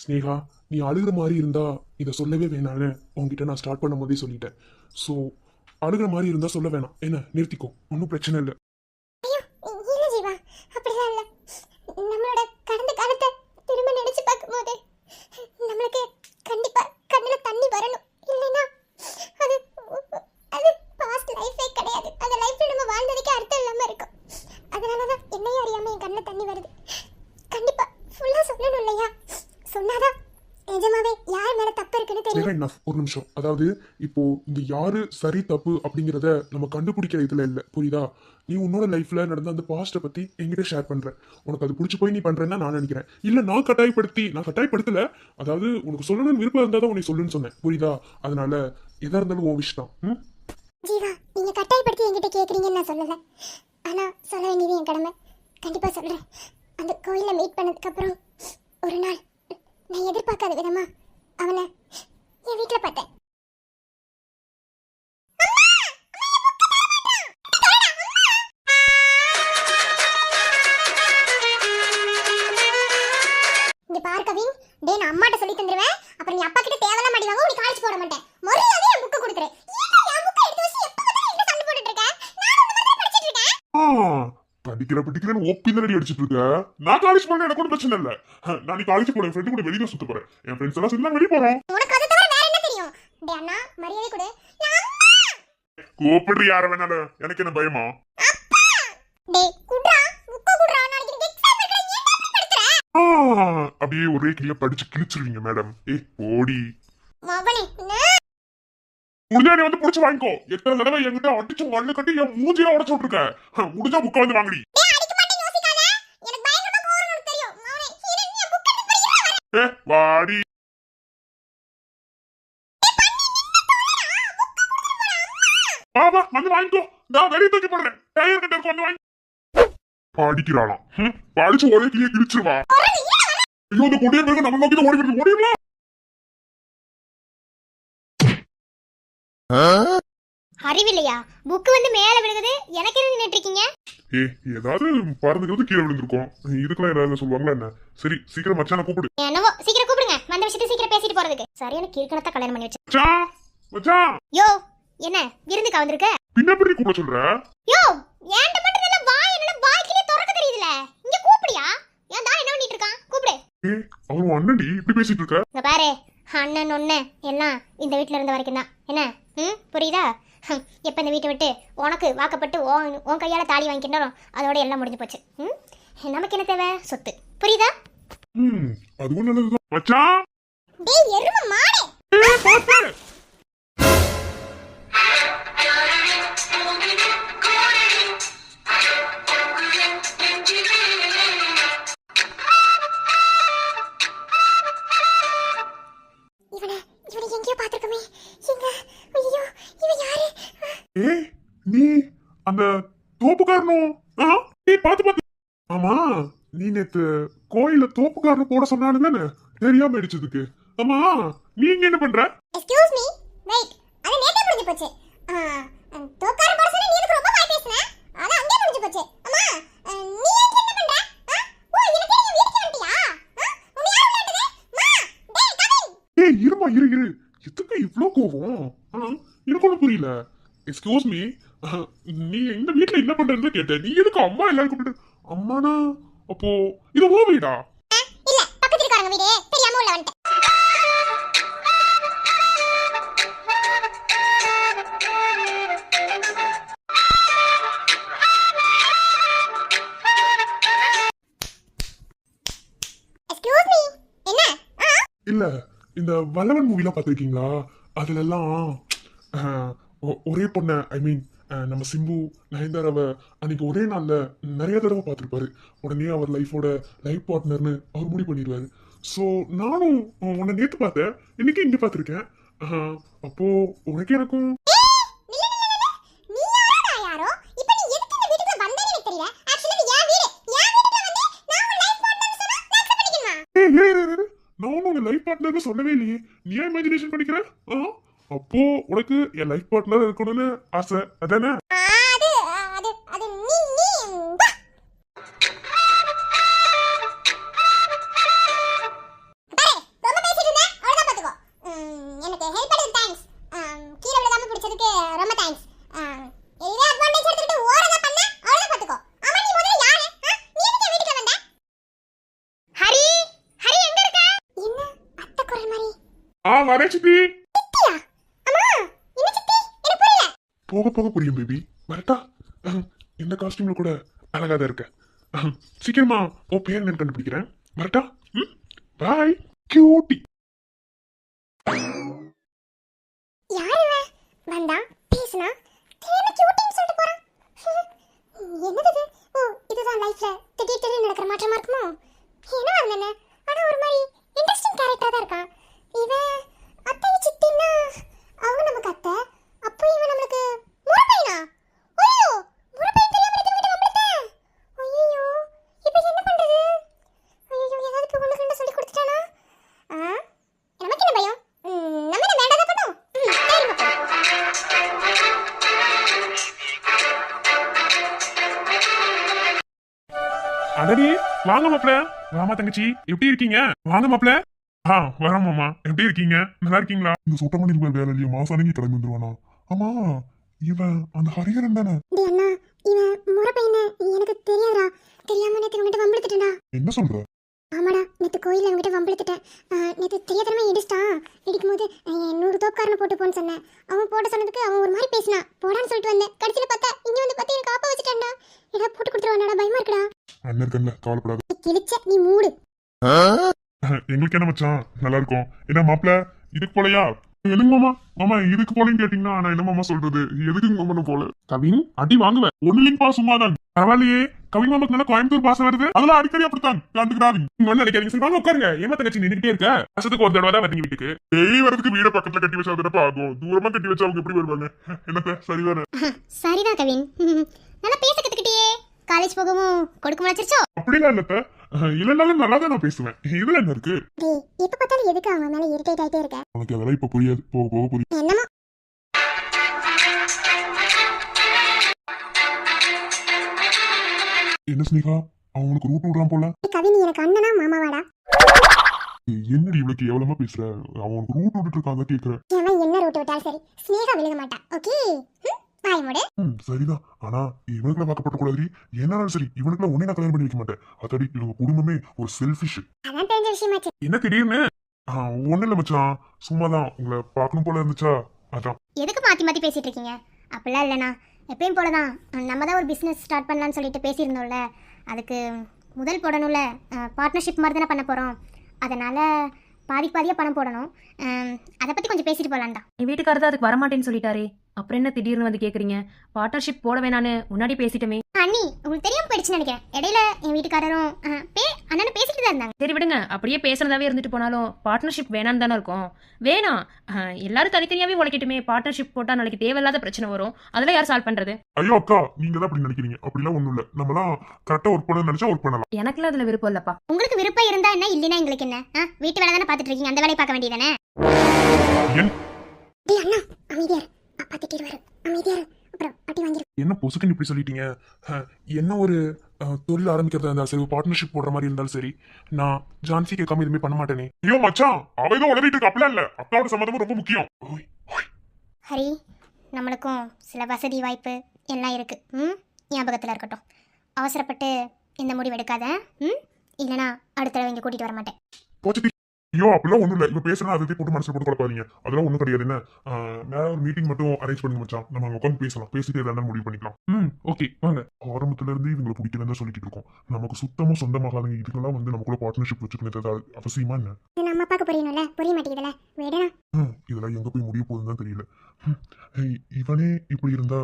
ஸ்னேகா, நீ அழுகிற மாதிரி இருந்தா இதை சொல்லவே வேணான்னு உன்கிட்ட நான் ஸ்டார்ட் பண்ணும் போதே சொல்லிட்டேன். ஸோ அழுகிற மாதிரி இருந்தா சொல்ல வேணாம், என்ன நிறுத்திக்கோ, ஒன்றும் பிரச்சனை இல்லை. இல்ல ஜீவா, அப்படிலாம் இல்ல. நம்மளோட கடந்த காலத்தை திரும்ப நினைச்சு பார்க்கும்போது நம்மளுக்கு கண்டிப்பா கண்ணுல தண்ணி வரணும். இல்லைன்னா அது அது பாஸ்ட் லைஃபே கிடையாது. அந்த லைஃப்ல நம்ம வாழ்ந்ததுக்கு அர்த்தம் இல்லாம இருக்கும். அதனாலதான் என்னையும் அறியாம என் கண்ணுல தண்ணி வருது. கண்டிப்பா ஃபுல்லா சொல்லணும் இல்லையா? சொன்னாதான் நிஜமாவே யார் மேல தப்பு இருக்குன்னு தெரியும். enough. ஒரு நிமிஷம். அதாவது இப்போ இங்க யாரு சரி தப்பு அப்படிங்கிறத நம்ம கண்டுபிடிக்கிற இதுல இல்ல, புரியுதா? நீ உன்னோட லைஃப்ல நடந்த அந்த பாஸ்ட்டை பத்தி என்கிட்ட ஷேர் பண்ற. உனக்கு அது பிடிச்சி போய் நீ பண்றேன்னா நான் நினைக்கிறேன். இல்ல நான் கட்டாயப்படுத்தல. அதாவது உனக்கு சொல்லணும்னு விருப்பம் இருந்தா தான் உனக்கு சொல்லுன்னு சொன்னேன், புரியுதா? அதனால எதா இருந்தாலும் உன் விஷயம் தான். ஜீவா, நீங்க கட்டாயப்படுத்தி என்கிட்ட கேக்குறீங்கன்னு நான் சொல்லல. ஆனா சொல்ல வேண்டியது என் கடமை. கண்டிப்பா சொல்றேன். அந்த கோயில மீட் பண்ணதுக்கு அப்புறம் ஒரு நாள் நான் எதிர்பார்க்காத விதமா அவனை என் வீட்டுல பார்த்தேன். இங்க பாரு கவின், டேய் நான் அம்மாட்ட சொல்லி தந்துருவேன். அப்புறம் நீ அப்பா கிட்ட தேவலாம் மாடி வாங்க, உனக்கு காலேஜ் போட மாட்டேன். மொரியாவே என் புக் கொடுக்குறேன். என் புக் எடுத்து வச்சு எப்ப பார்த்தாலும் என்ன சண்டை போட்டுட்டு இருக்க? நான் அந்த மாதிரி படிச்சிட்டு இருக்கேன். படிக்கிறேன்னு ஓப்பி தான் அடிச்சிட்டு இருக்க. நான் காலேஜ் போறேன், எனக்கு ஒன்றும் பிரச்சனை இல்ல. நான் நீ காலேஜ் போறேன், ஃப்ரெண்டு கூட வெளியே சுத்த போறேன். என் ஃப்ரெண்ட்ஸ் எல்லாம் சேர்ந்து வெளியே போறோம். உனக்கு அதை தவிர வேற என்ன தெரியும்? டேய் அண்ணா, மரியாதை கொடு. கூப்பிடுற யார வேணாலும் எனக்கு என்ன பயமா? டேய் குட்ரா, புக் குட்ரா. நாளைக்கு எனக்கு எக்ஸாம் இருக்குடா. ஏன் இப்படி படிச்சற? அப்படியே ஒரே கிளியா படிச்சு கிழிச்சிருவீங்க மேடம். ஓடி மவனே, முடிஞ்சா நீ வந்து புடிச்சு வாங்கிக்கோ. எத்தனை தடவை என்கிட்ட அடிச்சு மண்ணு கட்டி என் மூஞ்சியா உடச்சு விட்டுருக்க. முடிஞ்சா புக்க வந்து வாங்கடி. டேய் அடிக்க மாட்டேன்னு யோசிக்காத. எனக்கு பயங்கரமா கோவம் வருது தெரியும். மவனே, நீ என் புக் எடுத்து படிக்கற. வாடி. வா வந்து வாங்கிக்கோ. நான் வெளியே தூக்கி போடுறேன். டயர் கிட்ட இருக்கு, வந்து வாங்கி. படிக்கிறாளாம். படிச்சு ஒரே கிளிய கிழிச்சிருவா. ஐயோ, இந்த கொடிய பேருக்கு நம்ம நோக்கி ஓடி வருது. ஓடிடல. அறிவில்லையா? புக் வந்து மேல விழுகுது, எனக்கு என்ன நின்னுட்டு இருக்கீங்க? ஏதாவது பறந்துக்கிறது கீழே விழுந்திருக்கோம். இதுக்கெல்லாம் ஏதாவது சொல்லுவாங்களா என்ன? சரி, சீக்கிரம் மச்சான கூப்பிடு. என்னவோ சீக்கிரம் கூப்பிடுங்க. வந்த விஷயத்தை சீக்கிரம் பேசிட்டு போறதுக்கு. சரியான கீழ்க்கணத்தை கல்யாணம் பண்ணி வச்சு. மச்சான், மச்சான். யோ, என்ன விருந்துக்கு வந்திருக்க? பின்ன எப்படி கூப்பிட சொல்ற? யோ, ஏன்ட மட்டும் நல்ல வாய் என்னல வாய்க்கிலே திறக்க தெரியுதுல. இங்க கூப்பிடியா? ஏன் தான் என்ன பண்ணிட்டு இருக்கான்? கூப்பிடு. அவன் அண்ணன்டி, இப்படி பேசிட்டு இருக்க? இங்க பாரு, அண்ணன் ஒண்ணு எல்லாம் இந்த வீட்ல இருந்த வரைக்கும் தான். என்ன புரியுதா? எப்ப இந்த வீட்டை விட்டு உனக்கு வாக்கப்பட்டு உன் கையால தாலி வாங்கிக்கிட்டோம், அதோட எல்லாம் முடிஞ்சு போச்சு. நமக்கு என்ன தேவை? சொத்து. புரியுதா? அதுவும் நல்லதுதான். மச்சான், டேய் எரும மாடே. பாத்து. இவனை எங்கேயோ பாத்துருக்கோமே. எங்க? ஐயோ, இவன் யாரு? நீ அந்த தோப்புக்காரனும்? பாத்து. ஆமா, நீ நேத்து கோயில தோப்புக்காரனு போட சொன்னாலும் தானே தெரியாம அடிச்சதுக்கு. ஆமா, நீங்க என்ன பண்ற? Excuse me, wait. அது நேத்தே முடிஞ்சு போச்சு. தோக்கார போட சொன்னா நீ எனக்கு ரொம்ப வாய் பேசுன. அது அங்கே முடிஞ்சு போச்சு. அம்மா, நீ எங்க என்ன பண்ற? ஓ, எனக்கு நீ வீட்டுக்கு வந்துட்டியா? உன்னை யார் விளையாடுது? மா, டேய் கவின். இருமா, இரு. எதுக்கு இவ்ளோ கோவம்? எனக்கு ஒன்றும் புரியல. எக்ஸ்கியூஸ் மீ, நீ இந்த வீட்டுல என்ன பண்றன்னு கேட்ட. நீ எதுக்கு அம்மா எல்லாரும் கூப்பிட்டு? அம்மானா அப்போ இது ஓ வீடா? இல்ல, பக்கத்துல இருக்காங்க வீடு. தெரியாம உள்ள வந்துட்டேன். எக்ஸ்கியூஸ் மீ, என்ன? இல்ல, இந்த வல்லவன் மூவிலாம் பார்த்துருக்கீங்களா? அதுல எல்லாம் ஒரே பொண்ண, ஐ மீன் நம்ம சிம்பு நயன்தாராவை அன்னைக்கு ஒரே நாள்ல நிறைய தடவை பார்த்துருப்பாரு. உடனே அவர் லைஃபோட லைஃப் பார்ட்னர்னு அவர் முடிவு பண்ணிடுவாரு. ஸோ நானும் உன்னை நேற்று பார்த்தேன், இன்னைக்கு இங்கே பார்த்துருக்கேன். அப்போ உனக்கு எனக்கும் நானும் என் லைஃப் பார்ட்னர் சொல்லவே இல்லையே. நீ ஏன் இமேஜினேஷன் பண்ணிக்கிற? அப்போ உனக்கு என் லைஃப் பார்ட்னர் இருக்கணும்னு ஆசை, அதானே? வரேன் சித்தி. சித்தியா? அம்மா, என்ன சித்தி? எனக்கு புரியல. போக போக புரியும் பேபி. வரட்டா? இந்த காஸ்டியூம்ல கூட அழகா தான் இருக்க. சீக்கிரமா ஓ பேர் என்னன்னு கண்டுபிடிக்கிறேன். வரட்டா? பாய் கியூட்டி. யார் இவன்? வந்தா, பேசுனா, திரும்ப கியூட்டின்னு சொல்லிட்டு போறான். என்னது இது? ஓ, இதுதான் லைஃப்ல திடீர்னு நடக்கிற மாற்றமா இருக்குமோ? என்ன வந்தன? ஆனா ஒரு மாதிரி இன்ட்ரெஸ்டிங் கேரக்டரா தான் இருக்கான். இவன் அத்தை சித்தின்னா அவங்க நமக்கு அத்தை. அப்போ இவன் நம்மளுக்கு முறப்பையனா? ஐயோ, முறப்பையன் தெரியாம திரும்பிட்டு வந்துட்டேன். ஐயோ, இப்போ என்ன பண்றது? ஐயோ, ஏதாவது இப்போ ஒண்ணு ரெண்டு சொல்லி கொடுத்துட்டானா? நமக்கு என்ன பயம்? நம்ம என்ன வேண்டாத பண்ணோம்? சரிம்மா போ. அடடி வாங்க மாப்ள. வாமா தங்கச்சி, எப்படி இருக்கீங்க? வாங்க மாப்ள. வரோம் மாமா. எப்படி இருக்கீங்க? நல்லா இருக்கீங்களா? இந்த சுத்தமணி வேலை இல்லையா மாசானங்கி கிளம்பி வந்துருவானா? ஆமா, இவன் அந்த ஹரிஹரன் தானே? டேய் அண்ணா, இவன் முறப்பையன்னு எனக்கு தெரியாதுடா. தெரியாம நேத்து உங்ககிட்ட வம்பிழுத்துட்டேன்டா. என்ன சொல்ற? ஆமாடா, நேத்து கோயில்ல உங்ககிட்ட வம்பிழுத்துட்டேன். நேத்து தெரியாதனமா இடிச்சிட்டான். இடிக்கும்போது 100 தோப்புக்காரனை போட்டு போன்னு சொன்னேன். அவன் போட சொன்னதுக்கு அவன் ஒரு மாதிரி பேசினான். போடான்னு சொல்லிட்டு வந்தேன். கடைசியில பார்த்தா இங்க வந்து பார்த்தா எனக்கு ஆப்பா வச்சுட்டான்டா. ஏதாவது போட்டு கொடுத்துருவானடா, பயமா இருக்குடா. அண்ணன் இருக்கல, கவலைப்படாத. கிழிச்ச நீ மூடு. எங்களுக்கு என்ன மச்சான், நல்லா இருக்கும். என்ன மாப்ள, இதுக்கு போலையா? எதுக்கு மாமா? மாமா இதுக்கு போலன்னு கேட்டீங்கன்னா நான் என்ன மாமா சொல்றது? எதுக்கு மாமா போல? கவின் அடி வாங்குவேன். ஒண்ணுலிங்கப்பா சும்மாதான். பரவாயில்லையே, கவின் மாமாக்கு நல்லா கோயம்புத்தூர் பாசம் வருது. அதெல்லாம் அடிக்கடி அப்படித்தான் கண்டுக்கிறாரு. நீங்க வந்து நினைக்காதீங்க. சரி வாங்க உட்காருங்க. ஏமா தங்கச்சி நின்னுட்டே இருக்க? வருஷத்துக்கு ஒரு தடவை தான் வரீங்க வீட்டுக்கு. டெய்லி வரதுக்கு வீட பக்கத்துல கட்டி வச்சா அதப்ப ஆகும். தூரமா கட்டி வச்சா அவங்க எப்படி வருவாங்க? என்னத்த சரிதானே? சரிதான் கவின். நல்லா பேச கத்துக்கிட்டியே. காலேஜ் போகவும் கொடுக்க முடிச்சிருச்சோ? அப்படிலாம் இல்லத்த. இல்லைனாலும் நல்லா தான் நான் பேசுவேன். இதுல என்ன இருக்கு? டேய், எப்ப பார்த்தாலும் எதுக்கு அவன் மேல இரிட்டேட் ஆயிட்டே இருக்க? உனக்கு அதெல்லாம் இப்ப புரியாது. போக போக புரியும். என்னமோ என்ன ஸ்னேகா, அவனுக்கு ரூட் விடுறான் போல. கவின் எனக்கு அண்ணனா மாமாவாடா? என்னடி இவ்வளவு கேவலமா பேசுற? அவனுக்கு ரூட் விட்டுட்டு இருக்காங்க கேக்குற. அவன் என்ன ரூட் விட்டாலும் சரி, ஸ்னேகா விழுக மாட்டா. ஓகே, பாய் மூடு. சரிதான். ஆனா இவனுக்குள்ள வாக்கப்பட்ட கூடாது. என்னாலும் சரி, இவனுக்குள்ள உன்னை நான் கல்யாணம் பண்ணி வைக்க மாட்டேன். அத்தடி இவங்க குடும்பமே ஒரு செல்ஃபிஷ். அதான் தெரிஞ்ச விஷயமாச்சு. என்ன திடீர்னு? ஒண்ணு இல்ல மச்சான், சும்மாதான் உங்களை பார்க்கணும் போல இருந்துச்சா, அதான். எதுக்கு மாத்தி மாத்தி பேசிட்டு இருக்கீங்க? அப்படிலாம் இல்லைண்ணா, எப்பயும் போலதான். நம்ம தான் ஒரு பிஸ்னஸ் ஸ்டார்ட் பண்ணலான்னு சொல்லிட்டு பேசியிருந்தோம்ல. அதுக்கு முதல் போடணும்ல, பார்ட்னர்ஷிப் மாதிரி தானே பண்ண போகிறோம். அதனால் பாதியாக பணம் போடணும். அதை பற்றி கொஞ்சம் பேசிட்டு போகலான்டா. என் வீட்டுக்காரர் தான் அதுக்கு வரமாட்டேன்னு சொல்லிட்டாரே, அப்புறம் என்ன திடீர்னு வந்து கேட்குறீங்க? பார்ட்னர்ஷிப் போட வேணான்னு முன்னாடி பேசிட்டோமே. அண்ணி, உங்களுக்கு தெரியாமல் போயிடுச்சுன்னு நினைக்கிறேன். இடையில என் வீட்டுக்காரரும் அண்ணனும் பேசிட்டு தான் இருந்தாங்க. சரி விடுங்க, அப்படியே பேசுனதாவே இருந்துட்டு போனாலும் பார்ட்னர்ஷிப் வேணான்னு தானே இருக்கும். வேணாம், எல்லாரும் தனித்தனியாவே உழைக்கட்டுமே. பார்ட்னர்ஷிப் போட்டால் நாளைக்கு தேவையில்லாத பிரச்சனை வரும். அதெல்லாம் யார் சால்வ் பண்றது? ஐயோ அக்கா, நீங்க தான் அப்படி நினைக்கிறீங்க. அப்படிலாம் ஒண்ணும் இல்ல. நம்மலாம் கரெக்டா ஒர்க் பண்ண நினைச்சா ஒர்க் பண்ணலாம். எனக்குலாம் அதுல விருப்பம் இல்லப்பா. உங்களுக்கு விருப்பம் இருந்தா என்ன, இல்லைன்னா எங்களுக்கு என்ன? வீட்டு வேலை தானே பார்த்துட்டு இருக்கீங்க, அந்த வேலையை பார்க்க வேண்டியதானே? அண்ணா அமைதியார், அப்பா திட்டிடுவாரு. அமைதியார், அப்புறம் அடி வாங்கிரு. என்ன பொசுக்குன்னு இப்படி சொல்லிட்டீங்க? என்ன ஒரு தொழில் ஆரம்பிக்கிறதா இருந்தாலும் சரி, பார்ட்னர்ஷிப் போடுற மாதிரி இருந்தாலும் சரி, நான் ஜான்சி கேட்காம எதுவுமே பண்ண மாட்டேனே. ஐயோ மச்சான், அவ ஏதோ உளறிட்டு இருக்கு. அப்படிலாம் இல்ல. அக்காவோட சம்மதமும் ரொம்ப முக்கியம். ஹரி, நம்மளுக்கும் சில வசதி வாய்ப்பு எல்லாம் இருக்கு. ஞாபகத்தில் இருக்கட்டும். அவசரப்பட்டு இந்த முடிவு எடுக்காத. இல்லைனா அடுத்த தடவை இங்கே கூட்டிட்டு வர மாட்டேன். போச்சு. ஐயோ அப்படிலாம் ஒண்ணும் இல்ல. இப்ப பேசுனா அதை போட்டு மனசுல போட்டு குழப்பாதீங்க. அதெல்லாம் ஒண்ணும் கிடையாது. என்ன மேல ஒரு மீட்டிங் மட்டும் அரேஞ்ச் பண்ணி மச்சான். நம்ம அங்க உட்காந்து பேசலாம். பேசிட்டு எதாவது முடிவு பண்ணிக்கலாம். ஓகே வாங்க. ஆரம்பத்துல இருந்து இவங்களை பிடிக்கலன்னு சொல்லிட்டு இருக்கோம். நமக்கு சுத்தமா சொந்தமாகாதங்க. இதுக்கெல்லாம் வந்து நமக்குள்ள பார்ட்னர்ஷிப் வச்சுக்கிறது அவசியமா என்ன? நம்ம அப்பாக்கு புரியணும்ல, புரிய மாட்டேங்குதுல. வேடனா இதெல்லாம் எங்க போய் முடிய போகுதுன்னு தான் தெரியல. இவனே இப்படி இருந்தா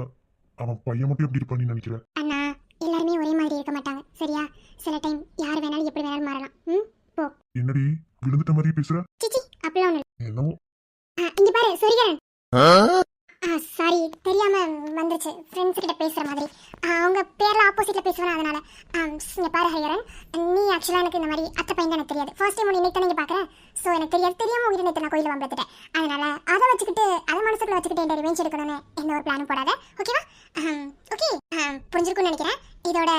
அவன் பையன் மட்டும் எப்படி இருப்பான்னு நினைக்கிறேன். அண்ணா, எல்லாருமே ஒரே மாதிரி இருக்க மாட்டாங்க, சரியா? சில டைம் யார் வேணாலும் எப்படி வேணாலும் மாறலாம். போ. என்னடி விழுந்துட்ட மாதிரி பேசுற? சிச்சி, அப்படிலாம் ஒண்ணு இல்ல. என்னவோ. இங்க பாரு சொரிகரன். சாரி, தெரியாம வந்துருச்சு. ஃப்ரெண்ட்ஸ் கிட்ட பேசுற மாதிரி. அவங்க பேர்ல ஆப்போசிட்ல பேசுவேன். அதனால இங்க பாரு ஹரிஹரன், நீ ஆக்சுவலா எனக்கு இந்த மாதிரி அத்தை பையன் தான் எனக்கு தெரியாது. ஃபர்ஸ்ட் டைம் இன்னைக்கு தானே பாக்குறேன். ஸோ எனக்கு தெரியாம உயிரை நேற்று நான் கோயில வம்பளத்துட்டேன். அதனால அதை வச்சுக்கிட்டு அதை மனசுக்குள்ள வச்சுக்கிட்டு என் ரிவெஞ்ச் எடுக்கணும்னு எந்த ஒரு பிளானும் போடாத. ஓகேவா? ஓகே, புரிஞ்சிருக்கும்னு நினைக்கிறேன். இதோட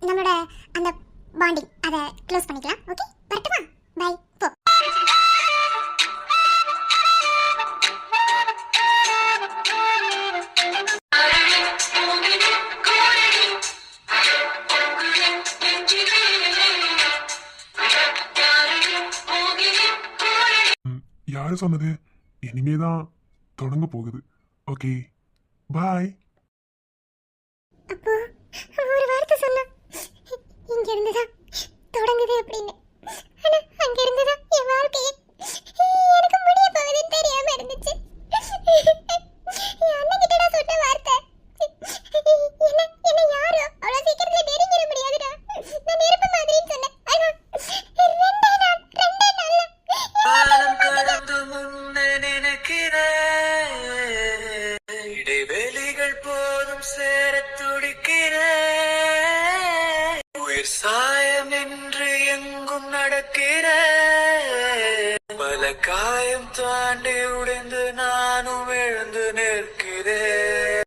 நம்மளோட அந்த பாண்டிங் அதை க்ளோஸ் பண்ணிக்கலாம். ஓகே, வரட்டுமா? பை. போ. யாரு சொன்னது? இனிமேதான் தொடங்க போகுது. ஓகே, பாய். அப்போ ஒரு வார்த்தை சொன்னா இங்க இருந்துதான் தொடங்குது அப்படின்னு. ஆனா அங்க இருந்துதான் என் வாழ்க்கையே எனக்கு முடிய போகுதுன்னு தெரியாம இருந்துச்சு. என் அண்ணன் கிட்ட நான் சொன்ன வார்த்தை, என்ன என்ன யாரோ அவ்வளவு சீக்கிரத்துல நெருங்கிட முடியாதுடா, நான் நெருப்பு மாதிரின்னு சொன்னேன். ஆனா ரெண்டே நாள்ல காலம் கடந்து முன்னே நினைக்கிறேன், இடைவெளிகள் போதும் சேர துடிக்கிறேன், உயிர் சாயம் என்று எங்கும் நடக்கிறேன், பல காயம் தாண்டி உடைந்து நானும் எழுந்து நிற்கிறேன்.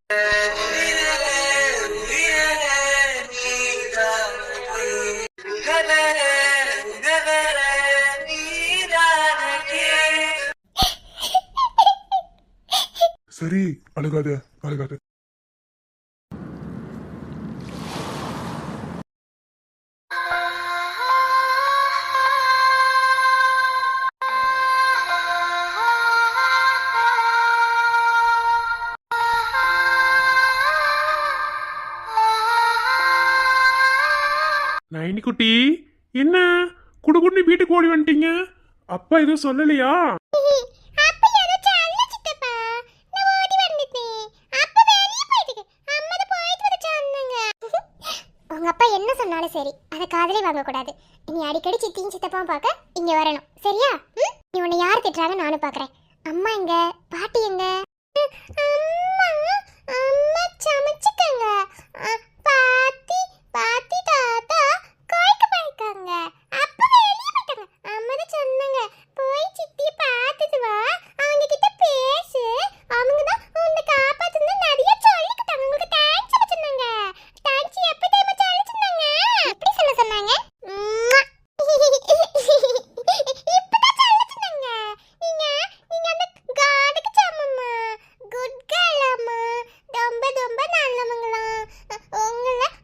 சரி, அழுகாத அழுகாத. நைனி குட்டி, என்ன குடுகுடுன்னு வீட்டுக்கு ஓடி வந்துட்டீங்க? அப்பா எதுவும் சொல்லலையா? அப்ப ஏதாச்சும் அல்ல சித்தப்பா, நான் ஓடி வந்துட்டேன். அப்ப வெளிய போயிட்டு அம்மா போயிட்டு வந்து சொன்னாங்க. உங்க அப்பா என்ன சொன்னாலும் சரி அதை காதலே வாங்க கூடாது. நீ அடிக்கடி சித்தியும் சித்தப்பாவும் பார்க்க இங்க வரணும், சரியா? நீ உன்னை யார் திட்டுறாங்க நானும் பாக்குறேன். அம்மா எங்க, பாட்டி எங்க? அம்மா அம்மா சமைச்சுக்கங்க. பாட்டி பாட்டி தாத்தா கோயிலுக்கு போயிருக்காங்க. அப்ப வெளிய போயிட்டாங்க. அம்மா தான் சொன்னாங்க, போய் சித்தி பார்த்துட்டு வா, அவங்க கிட்ட பேசு, அவங்க தான் உன்னை காப்பாத்துன்னு நிறைய சொல்லிக்கிட்டாங்க. உங்களுக்கு தேங்க்ஸ் சொல்ல சொன்னாங்க. தேங்க்ஸ் எப்ப டைம் சொல்ல சொன்னாங்க? எப்படி சொல்ல சொன்னாங்க? இப்பதான் சொல்ல சொன்னாங்க. நீங்க நீங்க அந்த காடுக்கு சமமா, குட் கேர்ள் அம்மா, ரொம்ப ரொம்ப நல்லவங்களா,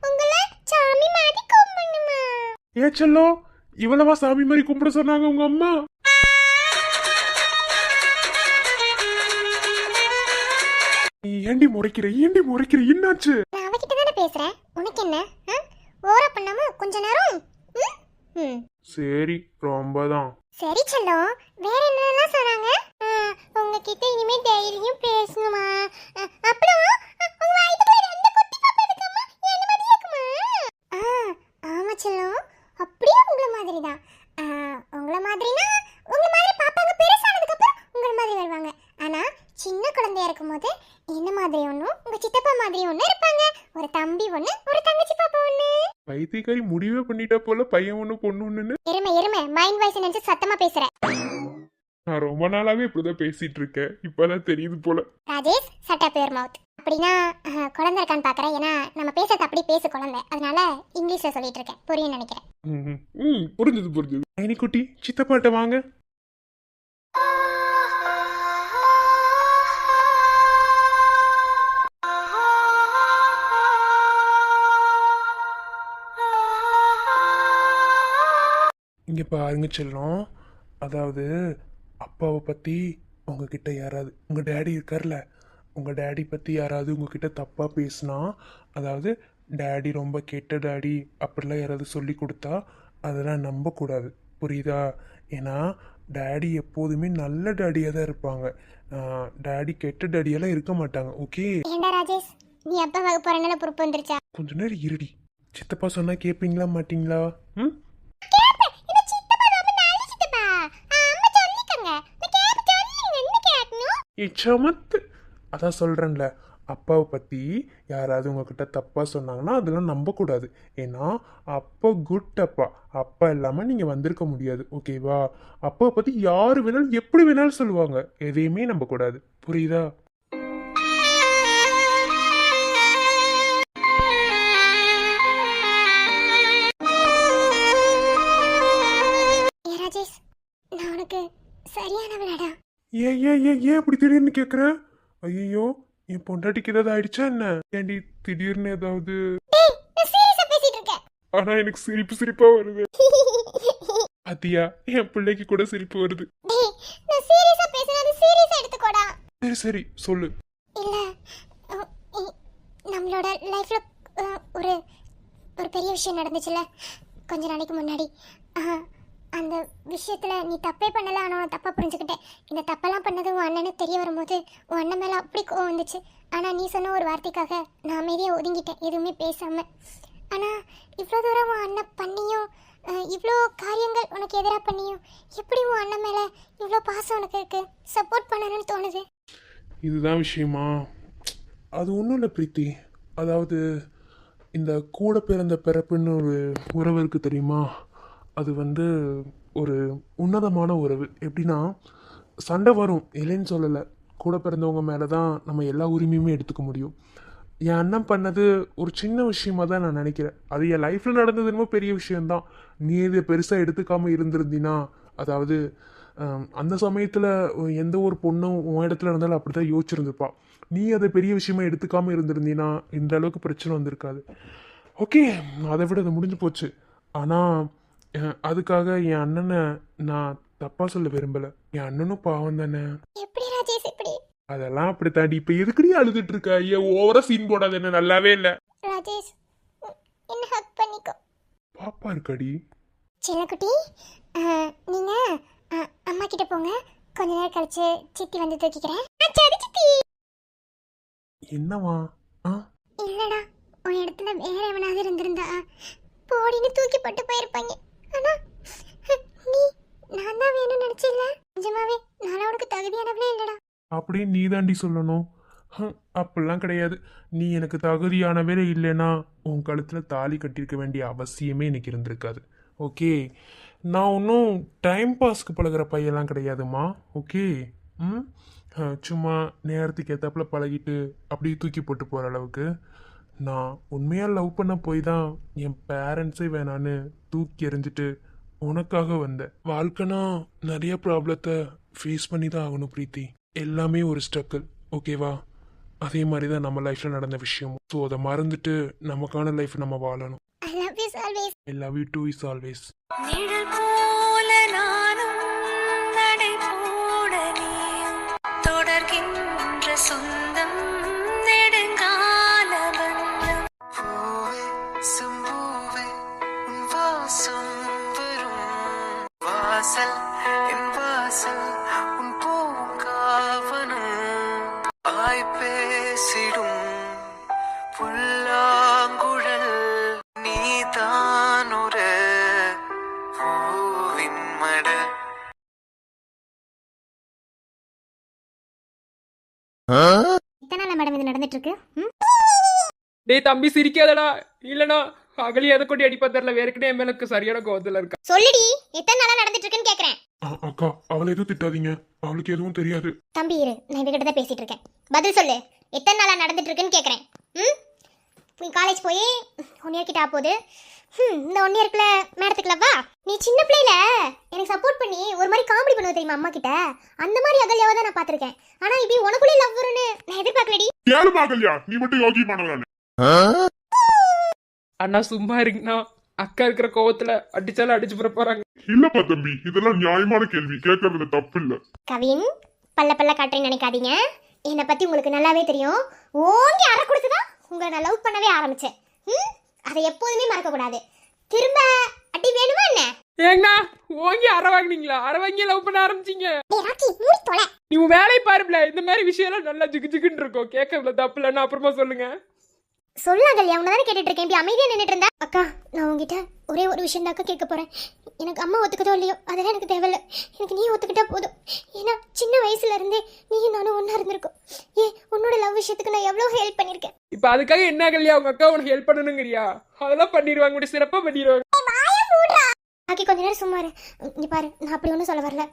உங்களை சாமி மாதிரி கும்பிடணுமா? ஏ செல்லோ, இவ்வளவா சாமி மாதிரி கும்பிட சொன்னாங்க உங்க அம்மா? நீ ஏண்டி முறைக்கிற என்னாச்சு? நான் அவகிட்ட தானே பேசுறேன், உனக்கு என்ன? ஓரா பண்ணாம கொஞ்ச நேரம். சரி, ரொம்பதான். சரி செல்லம், வேற என்னெல்லாம் சொன்னாங்க? உங்ககிட்ட இனிமே தைரியம் பேசணுமா? அப்புறம் உங்க வயித்துக்குள்ள ரெண்டு குட்டி பாப்பா இருக்குமா, என்ன மாதிரி இருக்குமா? ஆமா செல்லம், அப்படியே உங்கள மாதிரி தான். உங்கள மாதிரினா உங்க மாதிரி பாப்பாங்க பெருசானதுக்கு அப்புறம் உங்கள மாதிரி வருவாங்க. ஆனா சின்ன குழந்தையா இருக்கும்போது என்ன மாதிரி ஒண்ணும் உங்க சித்தப்பா மாதிரி ஒண்ணு இருப்பாங்க. ஒரு தம்பி ஒண்ணு, ஒரு தங்கச்சி பாப்பா ஒண்ணு. பைத்தியக்காரி முடிவே பண்ணிட்டா போல, பையன் ஒண்ணு பொண்ணு ஒண்ணுன்னு. எருமை மைண்ட் வாய்ஸ் நினைச்சு சத்தமா பேசுற. நான் ரொம்ப நாளாவே இப்படிதான் பேசிட்டு இருக்கேன், இப்பதான் தெரியுது போல. ராஜேஷ் சட்டா பேர் மவுத். அப்படின்னா குழந்தை இருக்கான்னு பாக்குறேன். ஏன்னா நம்ம பேசுறது அப்படி பேசு குழந்தை, அதனால இங்கிலீஷ்ல சொல்லிட்டு இருக்கேன், புரியும் நினைக்கிறேன். புரிஞ்சது. நைனி குட்டி, சித்தப்பாட்ட வாங்க. இங்க பாருங்க செல்லம், அதாவது அப்பாவை பத்தி உங்ககிட்ட யாராவது, உங்க டேடி இருக்கார்ல, உங்க டேடி பத்தி யாராவது உங்ககிட்ட தப்பா பேசினா, அதாவது டேடி ரொம்ப கெட்ட டேடி அப்படிலாம் யாராவது சொல்லி கொடுத்தா அதெல்லாம் நம்பக்கூடாது, புரியுதா? ஏன்னா டேடி எப்போதுமே நல்ல டேடியாக தான் இருப்பாங்க, டேடி கெட்ட டேடியெல்லாம் இருக்க மாட்டாங்க. ஓகே? ஏண்டா ராஜேஷ், நீ அப்பா வகுப்பு போறனால பொறுப்பு வந்துருச்சா? கொஞ்ச நேரம் இருடி. சித்தப்பா சொன்னா கேட்பீங்களா மாட்டீங்களா? ம், சமத்து. அதான் சொல்றேன்ல, அப்பாவை பத்தி யாராவது உங்ககிட்ட தப்பா சொன்னாங்கன்னா அதெல்லாம் நம்பக்கூடாது. ஏன்னா அப்பா குட் அப்பா, அப்பா இல்லாம நீங்க வந்திருக்க முடியாது. ஓகேவா? அப்பாவை பத்தி யாரு வேணாலும் எப்படி வேணாலும் சொல்லுவாங்க, எதையுமே நம்பக்கூடாது, புரியுதா? ராஜேஷ், நான் உனக்கு சரியானவளாடா. ஏன் ஏன் ஏன் ஏன் அப்படி திடீர்னு கேக்குற? ஐயோ, என் பொண்டாட்டிக்கு ஏதாவது ஆயிடுச்சா என்ன? ஏண்டி திடீர்னு ஏதாவது? ஆனா எனக்கு சிரிப்பா வருது. அத்தியா, என் பிள்ளைக்கு கூட சிரிப்பு வருது. நான் சீரியஸா சரி சரி சொல்லு. இல்ல நம்மளோட லைஃப்ல ஒரு ஒரு பெரிய விஷயம் நடந்துச்சுல கொஞ்ச நாளைக்கு முன்னாடி. அந்த விஷயத்துல நீ தப்பே பண்ணல, ஆனா நான் தப்பா புரிஞ்சுக்கிட்டேன். இந்த தப்பெல்லாம் பண்ணது உன் அண்ணனுக்கு தெரிய வரும்போது உன் அண்ணன் மேல அப்படி கோவம் வந்துச்சு. ஆனா நீ சொன்ன ஒரு வார்த்தைக்காக நான் அமைதியா ஒதுங்கிட்டேன், எதுவுமே பேசாம. ஆனா இவ்வளோ தூரம் உன் அண்ணன் பண்ணியும் இவ்வளோ காரியங்கள் உனக்கு எதிராக பண்ணியும் எப்படி உன் அண்ணன் மேல இவ்வளோ பாசம் உனக்கு இருக்கு, சப்போர்ட் பண்ணணும்னு தோணுது? இதுதான் விஷயமா? அது ஒன்றும் இல்லை பிரீத்தி. அதாவது இந்த கூட பிறந்த பிறப்புன்னு ஒரு உறவு இருக்குது தெரியுமா? அது வந்து ஒரு உன்னதமான உறவு. எப்படின்னா சண்டை வரும் இல்லைன்னு சொல்லலை, கூட பிறந்தவங்க மேலே தான் நம்ம எல்லா உரிமையுமே எடுத்துக்க முடியும். என் அண்ணன் பண்ணது ஒரு சின்ன விஷயமா தான் நான் நினைக்கிறேன். அது என் லைஃப்பில் நடந்தது என்னமோ பெரிய விஷயந்தான். நீ இதை பெருசாக எடுத்துக்காமல் இருந்திருந்தீன்னா, அதாவது அந்த சமயத்தில் எந்த ஒரு பொண்ணும் உன் இடத்துல இருந்தாலும் அப்படி தான் யோசிச்சிருந்துருப்பா. நீ அதை பெரிய விஷயமா எடுத்துக்காமல் இருந்திருந்தீன்னா இந்த அளவுக்கு பிரச்சனை வந்திருக்காது. ஓகே, அதை விட அது முடிஞ்சு போச்சு. ஆனால் அதுக்காக என் அண்ணனை நான் தப்பாக சொல்ல விரும்பலை. என் அண்ணனும் பாவம் தானே. எப்படி ராஜேஷ் இப்படி? அதெல்லாம் அப்படி தாண்டி. இப்போ எதுக்குடி அழுதுட்டு இருக்க? ஐயா ஓவரா சீன் போடாது, என்ன நல்லாவே இல்லை. ராஜேஷ் என்ன ஹக் பண்ணிக்கோ. பாப்பா இருக்கடி. சின்னக்குட்டி, நீங்க அம்மா கிட்ட போங்க, கொஞ்ச நேரம் கழிச்சு சித்தி வந்து தூக்கிக்கிறேன். சரி சித்தி. என்னவா? ஆ இல்லடா, உன் இடத்துல வேற எவனாவது இருந்திருந்தா போடின்னு தூக்கி போட்டு போயிருப்பாங்க. ஆனா நீ நான் தான் வேணும்னு நினைச்சில்ல. நிஜமாவே நான் உனக்கு தகுதியானவளே இல்லடா. அப்படின்னு நீ தாண்டி சொல்லணும். அப்படிலாம் கிடையாது. நீ எனக்கு தகுதியானவே இல்லைன்னா உன் கழுத்தில் தாலி கட்டியிருக்க வேண்டிய அவசியமே எனக்கு இருந்திருக்காது. ஓகே, நான் ஒன்றும் டைம் பாஸ்க்கு பழகிற பையெல்லாம் கிடையாதுமா. ஓகே, சும்மா நேரத்துக்கு ஏற்றாப்புல பழகிட்டு அப்படியே தூக்கி போட்டு போகிற அளவுக்கு நான் உண்மையாக லவ் பண்ண போய் தான் என் பேரண்ட்ஸே வேணான்னு தூக்கி எறிஞ்சிட்டு உனக்காக வந்தேன். வாழ்க்கைனா நிறைய ப்ராப்ளத்தை ஃபேஸ் பண்ணி தான் ஆகணும் பிரீத்தி. எல்லாமே ஒரு ஸ்ட்ரகிள், ஓகேவா? அதே மாதிரி தான் நம்ம லைஃப்பில் நடந்த விஷயமும். ஸோ அதை மறந்துட்டு நமக்கான லைஃப் நம்ம வாழணும். I love you always. I love you too is always. நிழல் போல நானும் நடை போட நீயும் தொடர்கின்ற சொந்தம் நெடுங்கால பந்தம். பூவே செம்பூவே உன் வாசம் வரும் வாசல் என் வாசல் உன் பூங்காவனம் ஆய் பேசிடும் புல்லாங்குழல் நீதான் ஒரு பூவின் மடல். இத்தனை நாள் மேடம் இது நடந்துட்டு இருக்கு. டேய் தம்பி சிரிக்காதடா, இல்லனா அகலி எதை கொண்டு அடிப்பா தெரியல. வேறுக்கனே என் மேலுக்கு சரியான கோவத்துல இருக்கா. சொல்லுடி, எத்தனை நாளா நடந்துட்டு இருக்குன்னு கேக்குறேன். அக்கா அவளை எதுவும் திட்டாதீங்க, அவளுக்கு எதுவும் தெரியாது. தம்பி இரு, நான் இவகிட்ட தான் பேசிட்டு இருக்கேன். பதில் சொல்லு, எத்தனை நாளா நடந்துட்டு இருக்குன்னு கேக்குறேன். நீ காலேஜ் போய் 1 இயர் கிட்ட ஆகுது. இந்த 1 இயர்க்குள்ள மேடத்துக்குல வா. நீ சின்ன பிள்ளையில எனக்கு சப்போர்ட் பண்ணி ஒரு மாதிரி காமெடி பண்ணுவ தெரியுமா அம்மா கிட்ட? அந்த மாதிரி அகல்யாவை தான் நான் பாத்திருக்கேன். ஆனா இப்படி உனக்குள்ளே லவ் வரும்னு நான் எதிர்பார்க்கலடி. கேளு பாக்கலையா, நீ மட்டும் யோகி பண்ணலாம். அண்ணா சும்மா இருக்குண்ணா, அக்கா இருக்கிற கோவத்துல அடிச்சாலும் அடிச்சு போறாங்க. இல்லப்பா தம்பி, இதெல்லாம் நியாயமான கேள்வி, கேட்கறதுல தப்பு இல்ல. கவின், பல்ல பல்ல காட்டுறேன்னு நினைக்காதீங்க. என்னை பத்தி உங்களுக்கு நல்லாவே தெரியும். ஓங்கி அரை கொடுத்துதான் உங்களை நான் லவ் பண்ணவே ஆரம்பிச்சேன். அதை எப்போதுமே மறக்க கூடாது. திரும்ப அடி வேணுமா என்ன? ஏங்கண்ணா ஓங்கி அரை வாங்கினீங்களா? அரை வாங்கி லவ் பண்ண ஆரம்பிச்சீங்க. டேய் ராக்கி, மூடி தொலை. நீ உன் வேலையை பாருப்ல. இந்த மாதிரி விஷயம் எல்லாம் நல்லா ஜிகு ஜிகுன்னு இருக்கும். கேட்கறதுல தப்பு இல்லைன்னா அப்புறமா சொல்லுங்க. சொல்லாங்கல்யா, உன்னதானே கேட்டுட்டு இருக்கேன். இப்படி அமைதியா நின்னுட்டு இருந்தா. அக்கா, நான் உங்ககிட்ட ஒரே ஒரு விஷயம் தான் அக்கா கேட்க போறேன். எனக்கு அம்மா ஒத்துக்கதோ இல்லையோ அதெல்லாம் எனக்கு தேவையில்ல. எனக்கு நீ ஒத்துக்கிட்டா போதும். ஏன்னா சின்ன வயசுல இருந்தே நீயும் நானும் ஒன்னா இருந்திருக்கோம். உன்னோட லவ் விஷயத்துக்கு நான் எவ்வளவு ஹெல்ப் பண்ணிருக்கேன். இப்ப அதுக்காக என்ன கல்யா உங்க அக்கா உனக்கு ஹெல்ப் பண்ணணுங்கிறியா? அதெல்லாம் பண்ணிடுவாங்க, கூட சிறப்பா பண்ணிடுவாங்க. ஆக்கி கொஞ்ச நேரம் சும்மா இரு. இங்க பாரு, நான் அப்படி ஒன்றும் சொல்ல வரல.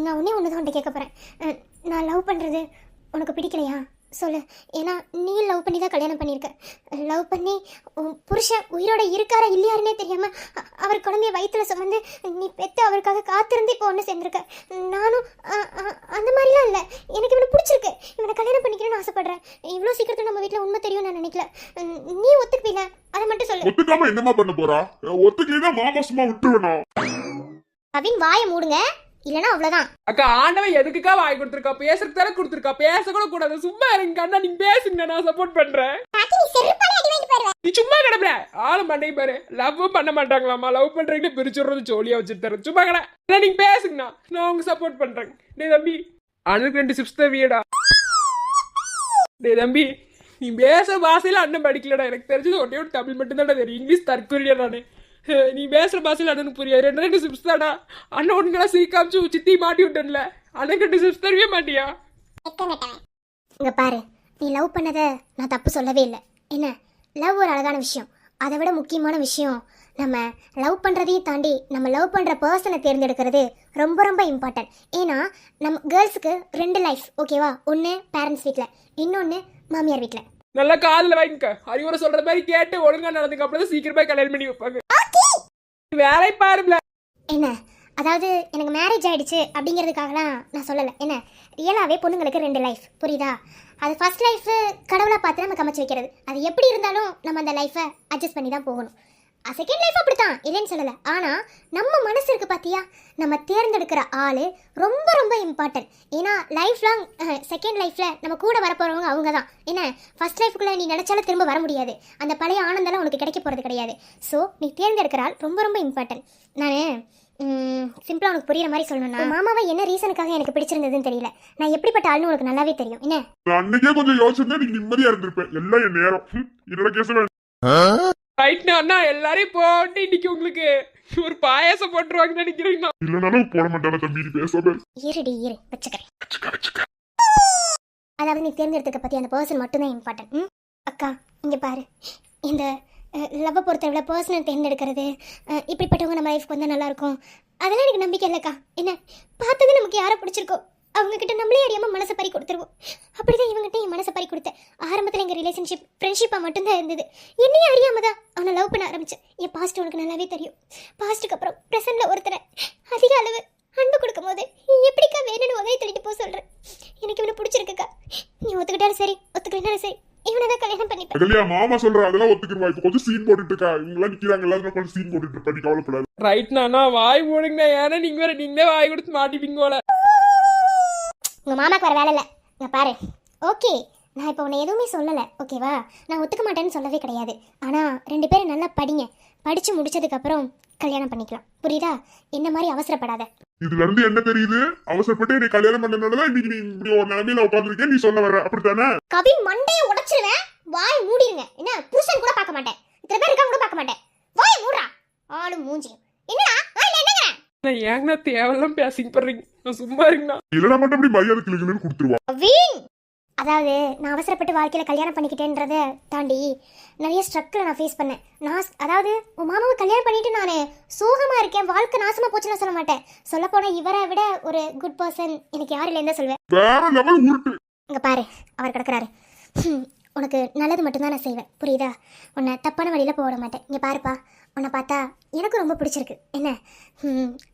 நான் ஒன்றுதான் உன்ட்ட கேட்க போறேன். நான் லவ் பண்றது உனக்கு பிடிக்கலையா சொல்லு. ஏன்னா நீ லவ் பண்ணி தான் கல்யாணம் பண்ணியிருக்க. லவ் பண்ணி புருஷன் உயிரோட இருக்காரா இல்லையாருன்னே தெரியாம அவர் குழந்தைய வயிற்றுல சுமந்து நீ பெற்று அவருக்காக காத்திருந்து இப்போ ஒன்று சேர்ந்துருக்க. நானும் அந்த மாதிரிலாம் இல்லை. எனக்கு இவனை பிடிச்சிருக்கு, இவனை கல்யாணம் பண்ணிக்கணும்னு ஆசைப்படுறேன். இவ்வளோ சீக்கிரத்தில் நம்ம வீட்டில் உண்மை தெரியும் நான் நினைக்கல. நீ ஒத்துக்குவீல? அதை மட்டும் சொல்லு. ஒத்துக்காம என்னமா பண்ண போறா? ஒத்துக்கலைன்னா மாமா சும்மா விட்டுவேனா? கவின், வாயை மூடுங்க. இல்லனா அவ்வளவுதான். அக்கா ஆண்டவன் எதுக்குக்கா வாய் கொடுத்துருக்கா? பேசுறதுக்கு தானே கொடுத்துருக்கா, பேச கூட கூடாது. சும்மா இருங்க அண்ணா, நீங்க பேசுங்க, நான் சப்போர்ட் பண்றேன். பாட்டி நீ செருப்பால அடி வாங்கி போடுவ. நீ சும்மா கிடப்பல ஆளு மண்டை பாரு. லவ் பண்ண மாட்டாங்களாமா, லவ் பண்றீங்க பிரிச்சுடுறது ஜோலியா வச்சுட்டு தரேன். சும்மா கடை நீங்க பேசுங்கண்ணா, நான் உங்க சப்போர்ட் பண்றேன். டேய் தம்பி, அண்ணனுக்கு 2 சிப்ஸ் தான் வீடா. டேய் தம்பி, நீ பேச பாசையில அண்ணன் படிக்கலடா. எனக்கு தெரிஞ்சது ஒன்னே ஒரு தமிழ் மட்டும் தான்டா தெரியும். இங்கிலீஷ் தற்கொலையா நானு. நீ பேசுற பாசையில அண்ணனுக்கு புரியாது. 2 சிப்ஸ் தாடா. அண்ணன் ஒண்ணுங்களா சிரிக்காமிச்சு சித்தி மாட்டி விட்டேன்ல, அண்ணன் 2 சிப்ஸ் தரவே மாட்டியா? இங்க பாரு, நீ லவ் பண்ணத நான் தப்பு சொல்லவே இல்லை. என்ன, லவ் ஒரு அழகான விஷயம். அதை விட முக்கியமான விஷயம், நம்ம லவ் பண்ணுறதையும் தாண்டி நம்ம லவ் பண்ணுற பர்சனை தேர்ந்தெடுக்கிறது ரொம்ப ரொம்ப இம்பார்ட்டன்ட். ஏன்னா நம்ம கேர்ள்ஸுக்கு 2 லைஃப், ஓகேவா? ஒன்று பேரண்ட்ஸ் வீட்டில், இன்னொன்று மாமியார் வீட்டில். நல்லா காதுல வாங்கிக்க. அறிவுரை சொல்ற மாதிரி கேட்டு ஒழுங்கா நடந்துக்க, அப்படிதான் சீக்கிரமா கல்யாணம் பண்ணி வைப்பாங்க. வேலை பாருல. என்ன, அதாவது எனக்கு மேரேஜ் ஆயிடுச்சு அப்படிங்கிறதுக்காகலாம் நான் சொல்லலை. என்ன, ரியலாகவே பொண்ணுங்களுக்கு 2 லைஃப், புரியுதா? அது ஃபர்ஸ்ட் லைஃப் கடவுளாக பார்த்து நம்ம கமைச்சு வைக்கிறது. அது எப்படி இருந்தாலும் நம்ம அந்த லைஃப்பை அட்ஜஸ்ட் பண்ணி தான் போகணும். செகண்ட் லைஃப் அப்படித்தான், இல்லைன்னு சொல்லலை. ஆனால் நம்ம மனசு இருக்கு பார்த்தியா, நம்ம தேர்ந்தெடுக்கிற ஆள் ரொம்ப ரொம்ப இம்பார்ட்டன்ட். ஏன்னா லைஃப் லாங் செகண்ட் லைஃப்பில் நம்ம கூட வரப்போகிறவங்க அவங்க தான். என்ன, ஃபர்ஸ்ட் லைஃபுக்குள்ளே நீ நினச்சாலும் திரும்ப வர முடியாது. அந்த பழைய ஆனந்தெல்லாம் உனக்கு கிடைக்க போகிறது கிடையாது. ஸோ நீ தேர்ந்தெடுக்கிற ஆள் ரொம்ப ரொம்ப இம்பார்ட்டன்ட். நான் சிம்பிளா உனக்கு புரியுற மாதிரி சொல்லணும்னா, மாமாவை என்ன ரீசனுக்காக எனக்கு பிடிச்சிருந்ததுன்னு தெரியல. நான் எப்படிப்பட்ட ஆள்னு உனக்கு நல்லாவே தெரியும். என்ன, அன்னைக்கே கொஞ்சம் யோசிச்சிருந்தா நீங்க நிம்மதியா இருந்திருப்பேன். எல்லாம் என் நேரம். என்னோட கேஸ் ரைட்னா அண்ணா, எல்லாரையும் போட்டு இன்னைக்கு உங்களுக்கு ஒரு பாயாசம் போட்டுருவாங்கன்னு நினைக்கிறீங்களா? இல்லனாலும் போட மாட்டான தம்பி, நீ பேசாம இருடி இரு வச்சுக்கிறேன். அதாவது நீ தேர்ந்தெடுத்துக்க பத்தி அந்த பர்சன் மட்டும்தான் இம்பார்ட்டன்ட். அக்கா இங்க பாரு, இந்த லவ்வை பொறுத்தவரை பர்சனல் தேர்ந்தெடுக்கிறது, இப்படிப்பட்டவங்க நம்ம லைஃப்க்கு வந்தால் நல்லாயிருக்கும், அதெல்லாம் எனக்கு நம்பிக்கை இல்லைக்கா. என்ன, பார்த்தது நமக்கு யாரை பிடிச்சிருக்கோ அவங்கக்கிட்ட நம்மளே அறியாமல் மனசை பறி கொடுத்துருவோம். அப்படி தான் இவங்ககிட்ட என் மனசை பறி கொடுத்தேன். ஆரம்பத்தில் எங்கள் ரிலேஷன்ஷிப் ஃப்ரெண்ட்ஷிப்பாக மட்டும்தான் இருந்தது. என்னையே அறியாமல் தான் அவனை லவ் பண்ண ஆரம்பித்தேன். என் பாஸ்ட் உனக்கு நல்லாவே தெரியும். பாஸ்ட்டுக்கு அப்புறம் ப்ரெசென்ட்டில் ஒருத்தரை அதிக அளவு அன்பு கொடுக்கும் போது எப்படிக்கா வேணும்னு உதவி தள்ளிட்டு போக சொல்கிறேன். எனக்கு இவனை பிடிச்சிருக்குக்கா. நீ ஒத்துக்கிட்டாலும் சரி, ஒத்துக்கிட்டாலும் சரி, இவனதான் கல்யாணம் பண்ணிப்பேன். இல்லையா மாமா சொல்ற அதெல்லாம் ஒத்துக்குவா. இப்ப கொஞ்சம் சீன் போட்டுட்டு இருக்கா. இவங்க நிக்கிறாங்க, எல்லாரும் கொஞ்சம் சீன் போட்டுட்டு இருப்பா. நீ கவலைப்படாது. ரைட்னா வாய் மூடுங்க. ஏன்னா நீங்க வேற நீங்களே வாய் கொடுத்து மாட்டிப்பீங்க போல. உங்கள் மாமாக்கு வர வேலை இல்லை. நான் பாரு, ஓகே, நான் இப்போ உன்னை எதுவுமே சொல்லலை, ஓகேவா? நான் ஒத்துக்க மாட்டேன்னு சொல்லவே கிடையாது. ஆனால் 2 பேரும் நல்லா படிங்க. படித்து முடிச்சதுக்கப்புறம் கல்யாணம் பண்ணிக்கலாம், புரியுதா? என்ன மாதிரி அவசரப்படாத. இதுல இருந்து என்ன தெரியுது? அவசரப்பட்டு என்னை கல்யாணம் பண்ணதுனாலதான் இன்னைக்கு நீ இப்படி ஒரு நிலைமையில உட்காந்துருக்கேன். நீ சொல்ல வர்ற, அப்படித்தானே? கவி மண்டையை உடைச்சிருவேன். வாய் மூடிருங்க. என்ன, புருஷன் கூட பார்க்க மாட்டேன், இத்தனை பேர் இருக்காங்க கூட பார்க்க மாட்டேன். வாய் மூடுறா, ஆளும் மூஞ்சியும். என்னடா வாயில என்னங்க? நான் ஏங்கண்ணா தேவையெல்லாம் பேசிங்க போடுறீங்க? நான் சும்மா இருக்குண்ணா. இல்லைனா மட்டும் அப்படி மரியாதை கிளுக்குன்னு கொடுத்துருவா. கவின், அதாவது நான் அவசரப்பட்டு வாழ்க்கையில் கல்யாணம் பண்ணிக்கிட்டேன்றதை தாண்டி நிறைய ஸ்ட்ரக்கில் நான் ஃபேஸ் பண்ணேன். அதாவது உன் மாமாவை கல்யாணம் பண்ணிட்டு நான் சோகமாக இருக்கேன், வாழ்க்கை நாசமாக போச்சுன்னு சொல்ல மாட்டேன். சொல்லப்போனால் இவரை விட ஒரு குட் பர்சன் எனக்கு யாரும் இல்லைன்னு சொல்லுவேன். வேற லெவல் உருட்டு. இங்கே பாரு, அவர் கிடக்குறாரு. உனக்கு நல்லது மட்டும்தான் நான் செய்வேன், புரியுதா? உன்னை தப்பான வழியில் போட மாட்டேன். இங்கே பாருப்பா, உன்னை பார்த்தா எனக்கு ரொம்ப பிடிச்சிருக்கு. என்ன,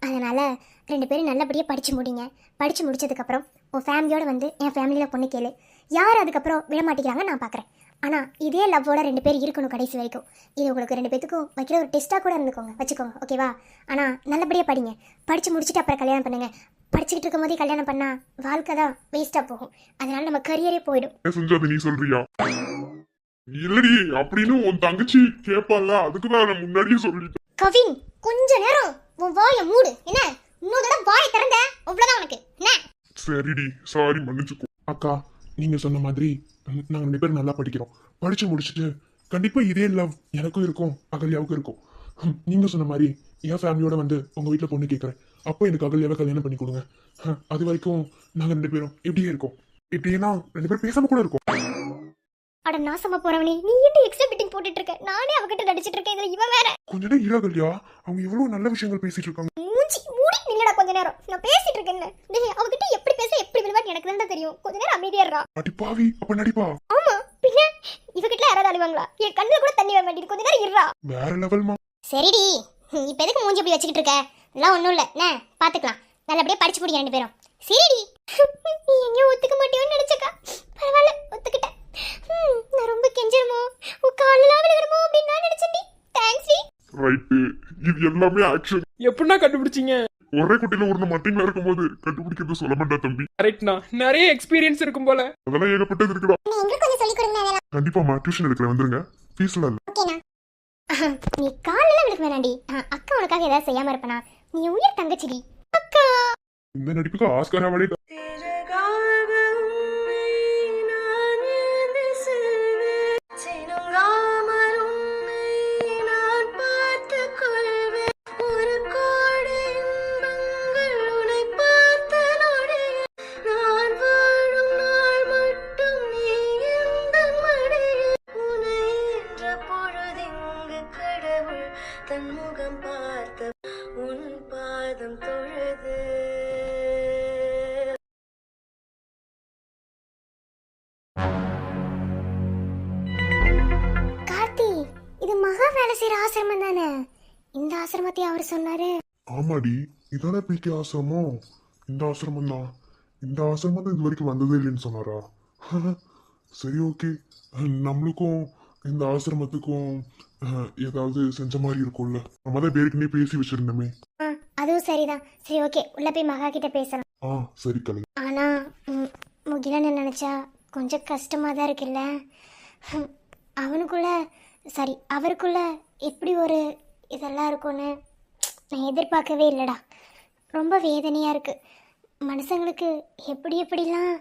அதனால் 2 பேரும் நல்லபடியாக படித்து முடிங்க. படித்து முடிச்சதுக்கப்புறம் உன் ஃபேமிலியோடு வந்து என் ஃபேமிலியில் பொண்ணு கேளு. யார் அதுக்கப்புறம் விட மாட்டேங்கிறாங்க நான் பார்க்குறேன். ஆனால் இதே லவ்வோட 2 பேர் இருக்கணும் கடைசி வரைக்கும். இது உங்களுக்கு 2 பேத்துக்கும் வைக்கிற ஒரு டெஸ்ட்டாக கூட வச்சுக்கோங்க, ஓகேவா? ஆனால் நல்லபடியாக படிங்க. படித்து முடிச்சுட்டு அப்புறம் கல்யாணம் பண்ணுங்க. படிச்சுக்கிட்டு இருக்கும் போதே கல்யாணம் பண்ணால் வாழ்க்கை தான் வேஸ்ட்டாக போகும். அதனால நம்ம கரியரே போயிடும். செஞ்சது நீ சொல்றியா? இல்லடி அப்படின்னு உன் தங்கச்சி கேட்பால, அதுக்குதான் நான் முன்னாடியே சொல்லிட்டேன். கவின், கொஞ்ச நேரம் உன் வாயை மூடு. என்ன, இன்னொரு தடவை வாயை திறந்த அவ்வளோதான் உனக்கு. என்ன, சரிடி, சாரி, மன்னிச்சுக்கோ. அக்கா, நீங்க சொன்ன மாதிரி நாங்க 2 பேரும் நல்லா படிக்கிறோம். படிச்சு முடிச்சுட்டு கண்டிப்பா இதே லவ் எனக்கும் இருக்கும், அகல்யாவுக்கும் இருக்கும். நீங்க சொன்ன மாதிரி என் ஃபேமிலியோட வந்து உங்க வீட்டுல பொண்ணு கேட்கறேன். அப்போ எனக்கு அகல்யாவை கல்யாணம் பண்ணி கொடுங்க. அது வரைக்கும் நாங்க 2 பேரும் இப்படியே இருக்கோம். இப்படின்னா 2 பேரும் பேசாம கூட இருக்கோம். அட நாசமா போறவனே, நீ என்ன எக்ஸ்ட்ரா பிட்டிங் போட்டுட்டு இருக்க? நானே அவகிட்ட நடிச்சிட்டு இருக்கேன், இதுல இவன் வேற. கொஞ்ச நேரம் இல்ல அகல்யா, அவங்க எவ்வளவு நல்ல விஷயங்கள் பேசிட்டு இருக்காங்க. மூஞ்சி மூடி நில்லடா கொஞ்ச நேரம். நான் பேசிட்டு இருக்கேன். டேய், அவகிட்ட எப்படி பேச எப்படி விடுவான்னு எனக்கு தான் தெரியும். கொஞ்ச நேரம் அமைதியாடுறா. அடிப்பாவி, அப்ப நடிப்பா. ஆமா பின்ன, இவகிட்ட யாராவது அழுவாங்களா? என் கண்ணுல கூட தண்ணி வர மாட்டேங்குது. கொஞ்ச நேரம் இருறா. வேற லெவல்மா. சரிடி, இப்ப எதுக்கு மூஞ்சி அப்படி வச்சுக்கிட்டு இருக்க? எல்லாம் ஒண்ணும் இல்ல, என்ன பாத்துக்கலாம். நல்லபடியா படிச்சு முடியும் 2 பேரும். சரிடி, நீ எங்கேயும் ஒத்துக்க மாட்டியோன்னு நினைச்சக்கா. பரவாயில்ல, ஒத்துக்கிட்டேன். நான் ரொம்ப கெஞ்சணுமோ உன் காலில் விழுகிறமோ அப்படின்னு நான் நினைச்சேன்டி. Thanks D. ரைட்டு, இது எல்லாமே ஆக்ஷன். எப்படின்னா கண்டுபிடிச்சிங்க? ஒரே குட்டியில ஒரு மட்டிங்களா இருக்கும்போது கண்டுபிடிக்கிறது சொல்ல மாட்டா தம்பி. கரெக்ட்ண்ணா, நிறைய எக்ஸ்பீரியன்ஸ் இருக்கும் போல. அதெல்லாம் ஏகப்பட்டது இருக்குடா. நீ எங்களுக்கு கொஞ்சம் சொல்லி கொடுங்க அதெல்லாம். கண்டிப்பாமா டியூஷன் எடுக்கிறேன், வந்துருங்க. ஃபீஸ்லாம் இல்ல. ஓகேண்ணா. நீ காலையில விழுக்க வேணாண்டி. அக்கா உனக்காக ஏதாவது செய்யாம இருப்பனா? நீ என் உயிர் தங்கச்சிடி. அக்கா இந்த நடிப்புக்கு ஆஸ்கார் அவார்டே திரகாக உன்னை நான் ஏந்தி செல்வேன். சினுங்காமல் உன்னை நான் பார்த்துக் கொள்வேன். ஒரு கோடி இன்பங்கள் உன்னை பார்த்த நொடியில் நான் வாழும் நாள் மட்டும் நீ எந்தன் மடியில். உன்னை என்ற பொழுதிங்கு கடவுள் தன் முகம் பார்த்த உன் பாதம் தொழுது. கார்த்தி, இது மகா வேலை செய்யற ஆசிரமம் தானே? இந்த ஆசிரமத்தை அவர் சொன்னாரு. ஆமாடி, இதானே பிகே ஆசிரமம். இந்த ஆசிரமம் தான். இந்த ஆசிரமம் தான் இது வரைக்கும் வந்ததே இல்லைன்னு சொன்னாரா? சரி, ஓகே. நம்மளுக்கும் இந்த ஆசிரமத்துக்கும் ஏதாவது செஞ்ச மாதிரி இருக்கும்ல. நம்ம தான் பேருக்குன்னே பேசி வச்சிருந்தோமே. அதுவும் சரிதான். சரி, ஓகே, உள்ள போய் மகா கிட்ட பேசலாம். சரி கலை. ஆனா முகிலன்னு நினைச்சா கொஞ்சம் கஷ்டமா தான் இருக்குல்ல. அவனுக்குள்ள சரி அவருக்குள்ள எப்படி ஒரு இதெல்லாம் இருக்கும்னு நான் எதிர்பார்க்கவே இல்லைடா. ரொம்ப வேதனையா இருக்கு. மனுஷங்களுக்கு எப்படி எப்படிலாம்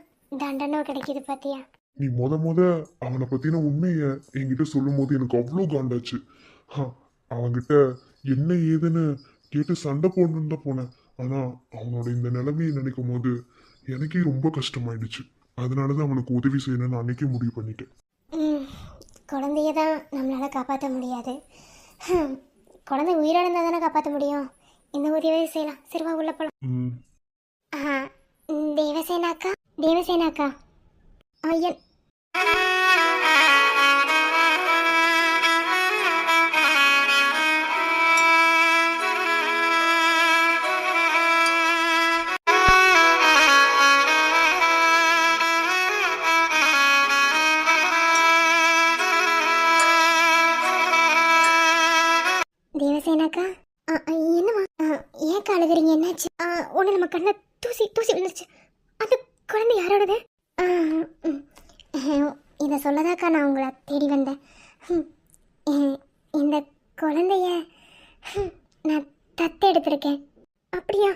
தண்டனை கிடைக்குது பாத்தியா? நீ முத அவனை பத்தின உண்மைய என்கிட்ட சொல்லும் போது எனக்கு அவ்வளோ காண்டாச்சு. அவன்கிட்ட என்ன ஏதுன்னு கேட்டு சண்டை போடணுன்னு தான் போனேன். ஆனா அவனோட இந்த நிலைமையை நினைக்கும் போது எனக்கே ரொம்ப கஷ்டமாயிடுச்சு. அதனாலதான் அவனுக்கு உதவி செய்யணும்னு அன்னைக்கே முடிவு பண்ணிட்டேன். குழந்தைய தான் நம்மளால் காப்பாற்ற முடியாது. குழந்தை உயிரோட இருந்தால் தானே காப்பாற்ற முடியும். இந்த உதவியை செய்யலாம். சரிவா உள்ள போகலாம். தேவசேனாக்கா, தேவசேனாக்கா, ஐயன். தேவசேனாக்கா, என்னம்மா ஏன் அழுகுறீங்க? என்னாச்சு? ஒன்று நம்ம கண்ணில் தூசி தூசி விழுந்துருச்சு. அந்த குழந்தை யாரோடது? இதை சொல்லதாக்கா நான் உங்களை தேடி வந்தேன். இந்த குழந்தைய நான் தத்து எடுத்திருக்கேன். அப்படியா?